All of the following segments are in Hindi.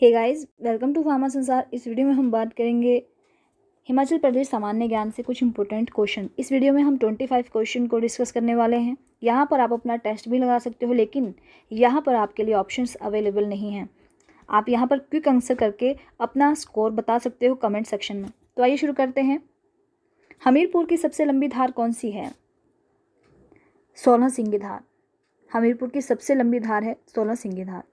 Hey guys, welcome to pharma Sansar. इस वीडियो में हम बात करेंगे हिमाचल प्रदेश सामान्य ज्ञान से कुछ इंपॉर्टेंट क्वेश्चन। इस वीडियो में हम 25 क्वेश्चन को डिस्कस करने वाले हैं। यहाँ पर आप अपना टेस्ट भी लगा सकते हो, लेकिन यहाँ पर आपके लिए ऑप्शंस अवेलेबल नहीं हैं। आप यहाँ पर क्विक आंसर करके अपना स्कोर बता सकते हो कमेंट सेक्शन में। तो आइए शुरू करते हैं। हमीरपुर की सबसे लंबी धार कौन सी है? 16 सिंगी धार। हमीरपुर की सबसे लंबी धार है 16 सिंगी धार।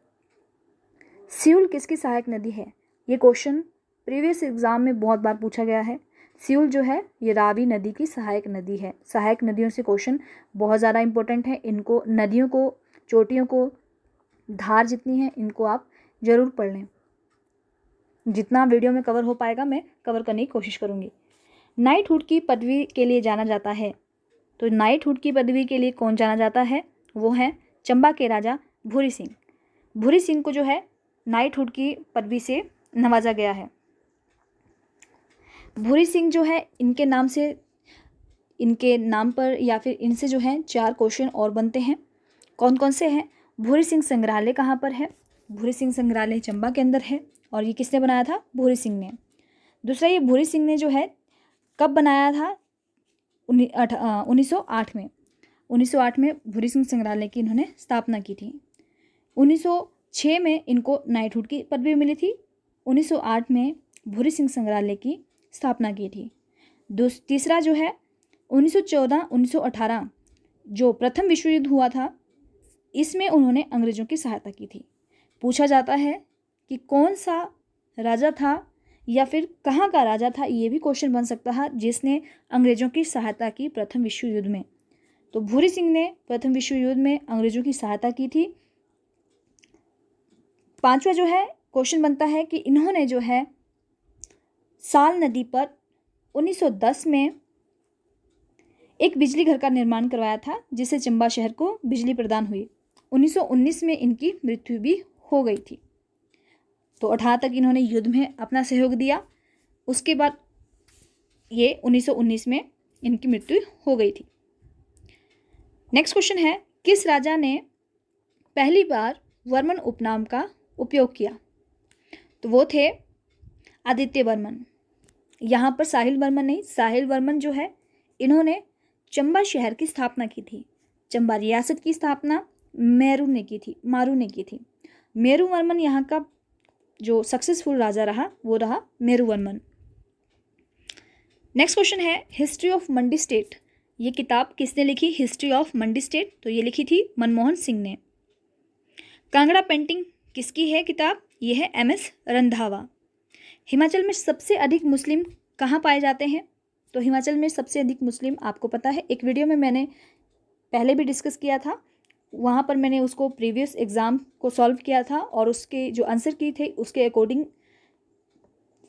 सियूल किसकी सहायक नदी है? ये क्वेश्चन प्रीवियस एग्जाम में बहुत बार पूछा गया है। सियूल जो है ये रावी नदी की सहायक नदी है। सहायक नदियों से क्वेश्चन बहुत ज़्यादा इंपॉर्टेंट है। इनको नदियों को, चोटियों को, धार जितनी है इनको आप ज़रूर पढ़ लें। जितना वीडियो में कवर हो पाएगा मैं कवर करने की कोशिश करूँगी। नाइटहुड की पदवी के लिए जाना जाता है। तो नाइटहुड की पदवी के लिए कौन जाना जाता है? वो है चंबा के राजा भूरी सिंह। भूरी सिंह को जो है नाइटहुड की पदवी से नवाजा गया है। भूरी सिंह जो है इनके नाम पर या फिर इनसे जो है 4 क्वेश्चन और बनते हैं। कौन कौन से हैं? भूरी सिंह संग्रहालय कहाँ पर है? भूरी सिंह संग्रहालय चंबा के अंदर है। और ये किसने बनाया था? भूरी सिंह ने। दूसरा, ये भूरी सिंह ने जो है कब बनाया था? 1908 में। 1908 में भूरी सिंह संग्रहालय की इन्होंने स्थापना की थी। 1906 में इनको नाइटहुड की पदवी मिली थी। 1908 में भूरी सिंह संग्रहालय की स्थापना की थी। तीसरा जो है 1914-1918 जो प्रथम विश्व युद्ध हुआ था, इसमें उन्होंने अंग्रेज़ों की सहायता की थी। पूछा जाता है कि कौन सा राजा था या फिर कहाँ का राजा था, ये भी क्वेश्चन बन सकता है जिसने अंग्रेज़ों की सहायता की प्रथम विश्व युद्ध में। तो भूरी सिंह ने प्रथम विश्व युद्ध में अंग्रेज़ों की सहायता की थी। 5वां जो है क्वेश्चन बनता है कि इन्होंने जो है साल नदी पर 1910 में एक बिजली घर का निर्माण करवाया था, जिससे चंबा शहर को बिजली प्रदान हुई। 1919 में इनकी मृत्यु भी हो गई थी। तो 18 तक इन्होंने युद्ध में अपना सहयोग दिया। उसके बाद ये 1919 में इनकी मृत्यु हो गई थी। नेक्स्ट क्वेश्चन है, किस राजा ने पहली बार वर्मन उपनाम का उपयोग किया? तो वो थे आदित्य वर्मन। यहाँ पर साहिल वर्मन नहीं, साहिल वर्मन जो है इन्होंने चंबा शहर की स्थापना की थी। चंबा रियासत की स्थापना मारू ने की थी। मेरू वर्मन यहाँ का जो सक्सेसफुल राजा रहा वो रहा मेरू वर्मन। नेक्स्ट क्वेश्चन है, हिस्ट्री ऑफ मंडी स्टेट ये किताब किसने लिखी? हिस्ट्री ऑफ मंडी स्टेट तो ये लिखी थी मनमोहन सिंह ने। कांगड़ा पेंटिंग किसकी है किताब? ये है MS रंधावा। हिमाचल में सबसे अधिक मुस्लिम कहाँ पाए जाते हैं? तो हिमाचल में सबसे अधिक मुस्लिम आपको पता है, एक वीडियो में मैंने पहले भी डिस्कस किया था। वहाँ पर मैंने उसको प्रीवियस एग्ज़ाम को सॉल्व किया था और उसके जो आंसर की थे उसके अकॉर्डिंग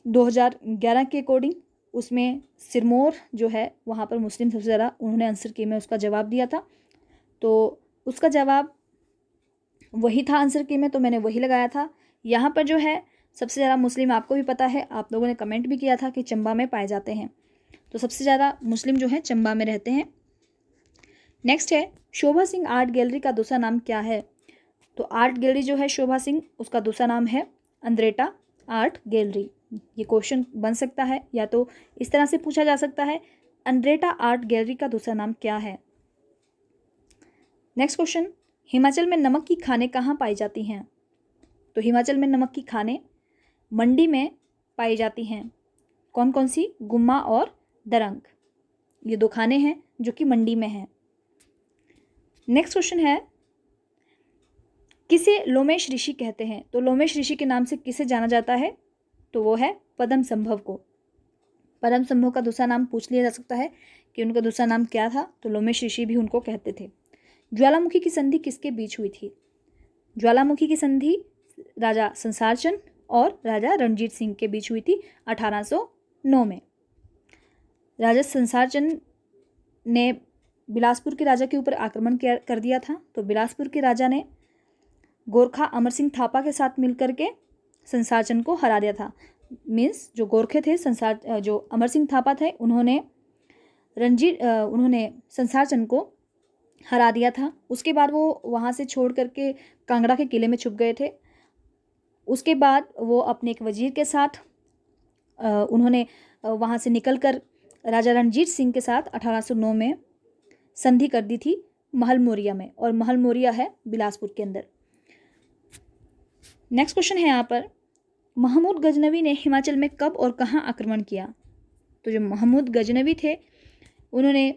2011 के अकॉर्डिंग उसमें सिरमौर जो है वहाँ पर मुस्लिम सबसे ज़्यादा उन्होंने आंसर की में उसका जवाब दिया था। तो उसका जवाब वही था आंसर की में, तो मैंने वही लगाया था। यहाँ पर जो है सबसे ज़्यादा मुस्लिम आपको भी पता है, आप लोगों ने कमेंट भी किया था कि चंबा में पाए जाते हैं। तो सबसे ज़्यादा मुस्लिम जो है चंबा में रहते हैं। नेक्स्ट है, शोभा सिंह आर्ट गैलरी का दूसरा नाम क्या है? तो आर्ट गैलरी जो है शोभा सिंह, उसका दूसरा नाम है अंद्रेटा आर्ट गैलरी। ये क्वेश्चन बन सकता है या तो इस तरह से पूछा जा सकता है, अंद्रेटा आर्ट गैलरी का दूसरा नाम क्या है? नेक्स्ट क्वेश्चन, हिमाचल में नमक की खानें कहाँ पाई जाती हैं? तो हिमाचल में नमक की खानें मंडी में पाई जाती हैं। कौन कौन सी? गुम्मा और दरंग। ये 2 खाने हैं जो कि मंडी में हैं। नेक्स्ट क्वेश्चन है, किसे लोमेश ऋषि कहते हैं? तो लोमेश ऋषि के नाम से किसे जाना जाता है? तो वो है पद्म संभव को। पद्म संभव का दूसरा नाम पूछ लिया जा सकता है कि उनका दूसरा नाम क्या था, तो लोमेश ऋषि भी उनको कहते थे। ज्वालामुखी की संधि किसके बीच हुई थी? ज्वालामुखी की संधि राजा संसार चंद और राजा रणजीत सिंह के बीच हुई थी 1809 में। राजा संसार चंद ने बिलासपुर के राजा के ऊपर आक्रमण कर दिया था, तो बिलासपुर के राजा ने गोरखा अमर सिंह थापा के साथ मिलकर के संसार चंद को हरा दिया था। मीन्स जो गोरखे थे, जो अमर सिंह थापा थे, उन्होंने संसार चंद को हरा दिया था। उसके बाद वो वहाँ से छोड़ करके कांगड़ा के किले में छुप गए थे उसके बाद वो अपने एक वजीर के साथ उन्होंने वहाँ से निकलकर राजा रणजीत सिंह के साथ 1809 में संधि कर दी थी महल मोरिया में, और महल मोरिया है बिलासपुर के अंदर। नेक्स्ट क्वेश्चन है यहाँ पर, महमूद गजनवी ने हिमाचल में कब और कहाँ आक्रमण किया? तो जो महमूद गजनवी थे उन्होंने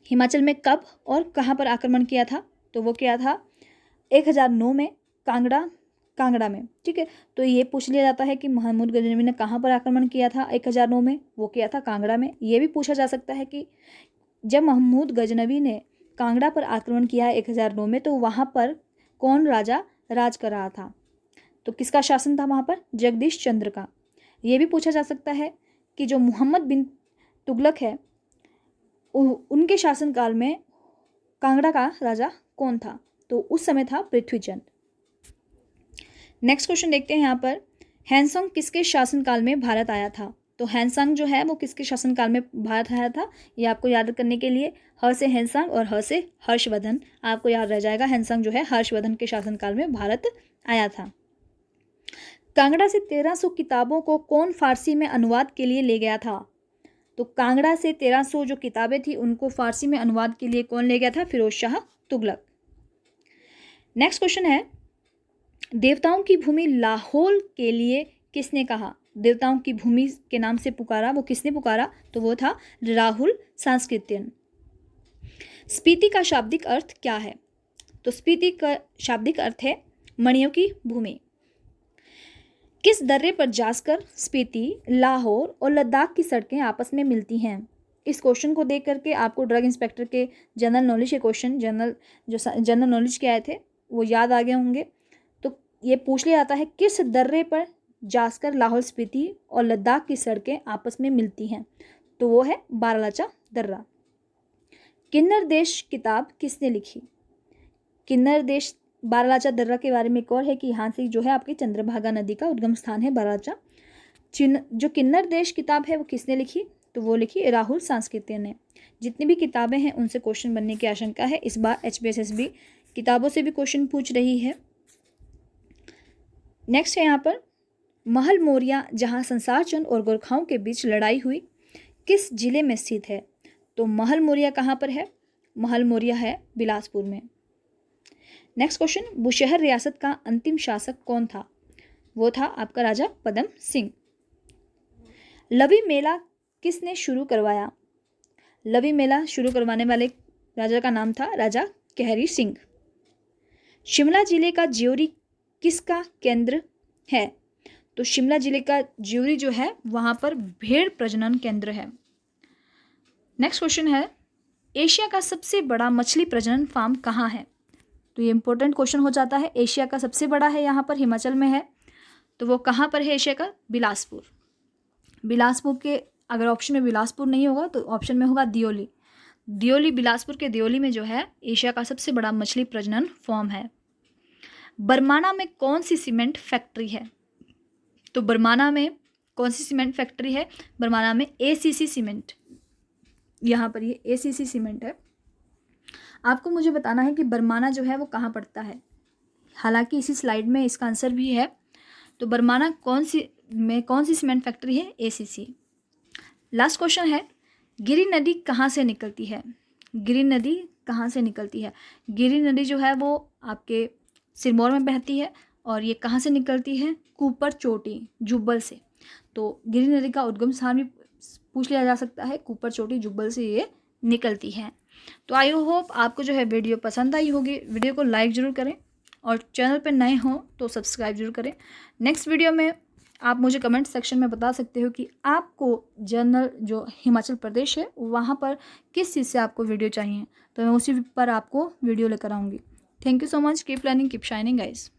हिमाचल में कब और कहाँ पर आक्रमण किया था? तो वो किया था 1009 में कांगड़ा में। ठीक है, तो ये पूछ लिया जाता है कि महमूद गजनवी ने कहाँ पर आक्रमण किया था 1009 में? वो किया था कांगड़ा में। ये भी पूछा जा सकता है कि जब महमूद गजनवी ने कांगड़ा पर आक्रमण किया है 1009 में, तो वहाँ पर कौन राजा राज कर रहा था? तो किसका शासन था वहाँ पर? जगदीश चंद्र का। ये भी पूछा जा सकता है कि जो मोहम्मद बिन तुगलक है उनके शासनकाल में कांगड़ा का राजा कौन था? तो उस समय था पृथ्वीचंद। नेक्स्ट क्वेश्चन देखते हैं यहाँ पर, हैंसोंग किसके शासनकाल में भारत आया था? तो हैंसोंग जो है वो किसके शासनकाल में भारत आया था? ये आपको याद करने के लिए ह से हैंसोंग और ह से हर्षवर्धन आपको याद रह जाएगा। हैंसोंग जो है हर्षवर्धन के शासनकाल में भारत आया था। कांगड़ा से 1300 किताबों को कौन फारसी में अनुवाद के लिए ले गया था? तो कांगड़ा से 1300 जो किताबें थी उनको फारसी में अनुवाद के लिए कौन ले गया था? फिरोज शाह तुगलक। नेक्स्ट क्वेश्चन है, देवताओं की भूमि लाहौल के लिए किसने कहा? देवताओं की भूमि के नाम से पुकारा, वो किसने पुकारा? तो वो था राहुल सांस्कृत्यन। स्पीति का शाब्दिक अर्थ क्या है? तो स्पीति का शाब्दिक अर्थ है मणियों की भूमि। किस दर्रे पर जाकर स्पीति, लाहौर और लद्दाख की सड़कें आपस में मिलती हैं? इस क्वेश्चन को देख करके आपको ड्रग इंस्पेक्टर के जनरल नॉलेज के क्वेश्चन जनरल नॉलेज के आए थे वो याद आ गए होंगे। तो ये पूछ लिया जाता है किस दर्रे पर जाकर लाहौल स्पीति और लद्दाख की सड़कें आपस में मिलती हैं? तो वो है बारालाचा दर्रा। किन्नर देश किताब किसने लिखी? किन्नर देश बारालाचा दर्रा के बारे में एक और है कि यहाँ से जो है आपकी चंद्रभागा नदी का उद्गम स्थान है बारालाचा। जो किन्नर देश किताब है वो किसने लिखी? तो वो लिखी राहुल सांस्कृत्यन ने। जितनी भी किताबें हैं उनसे क्वेश्चन बनने की आशंका है। इस बार HPSSB किताबों से भी क्वेश्चन पूछ रही है। नेक्स्ट है यहाँ पर, महल मोरिया जहाँ संसार चंद और गोरखाओं के बीच लड़ाई हुई किस जिले में स्थित है? तो महल मोरिया कहाँ पर है? महल मोरिया है बिलासपुर में। नेक्स्ट क्वेश्चन, बुशहर रियासत का अंतिम शासक कौन था? वो था आपका राजा पदम सिंह। लवी मेला किसने शुरू करवाया? लवी मेला शुरू करवाने वाले राजा का नाम था राजा केहरी सिंह। शिमला जिले का ज्योरी किसका केंद्र है? तो शिमला जिले का ज्योरी जो है वहाँ पर भेड़ प्रजनन केंद्र है। नेक्स्ट क्वेश्चन है, एशिया का सबसे बड़ा मछली प्रजनन फार्म कहाँ है? तो ये इंपॉर्टेंट क्वेश्चन हो जाता है। एशिया का सबसे बड़ा है यहाँ पर हिमाचल में है, तो वो कहाँ पर है एशिया का? बिलासपुर। बिलासपुर के अगर ऑप्शन में बिलासपुर नहीं होगा तो ऑप्शन में होगा दियोली। दियोली, बिलासपुर के दियोली में जो है एशिया का सबसे बड़ा मछली प्रजनन फार्म है। बरमाना में कौन सी सीमेंट फैक्ट्री है? तो बरमाना में कौन सी सीमेंट फैक्ट्री है? बरमाना में ACC सीमेंट। यहाँ पर ये ACC सीमेंट है। आपको मुझे बताना है कि बरमाना जो है वो कहाँ पड़ता है। हालांकि इसी स्लाइड में इसका आंसर भी है। तो बरमाना कौन सी सीमेंट फैक्ट्री है? ACC। लास्ट क्वेश्चन है, गिरी नदी कहाँ से निकलती है? गिरी नदी कहाँ से निकलती है? गिरी नदी जो है वो आपके सिरमौर में बहती है और ये कहाँ से निकलती है? कुपर चोटी जुब्बल से। तो गिरी नदी का उद्गम स्थान भी पूछ लिया जा सकता है। कुपर चोटी जुब्बल से ये निकलती है। तो आई होप आपको जो है वीडियो पसंद आई होगी। वीडियो को लाइक ज़रूर करें और चैनल पर नए हों तो सब्सक्राइब जरूर करें। नेक्स्ट वीडियो में आप मुझे कमेंट सेक्शन में बता सकते हो कि आपको जनरल जो हिमाचल प्रदेश है वहाँ पर किस चीज़ से आपको वीडियो चाहिए, तो मैं उसी पर आपको वीडियो लेकर आऊँगी। Thank you so much. Keep learning, keep shining guys.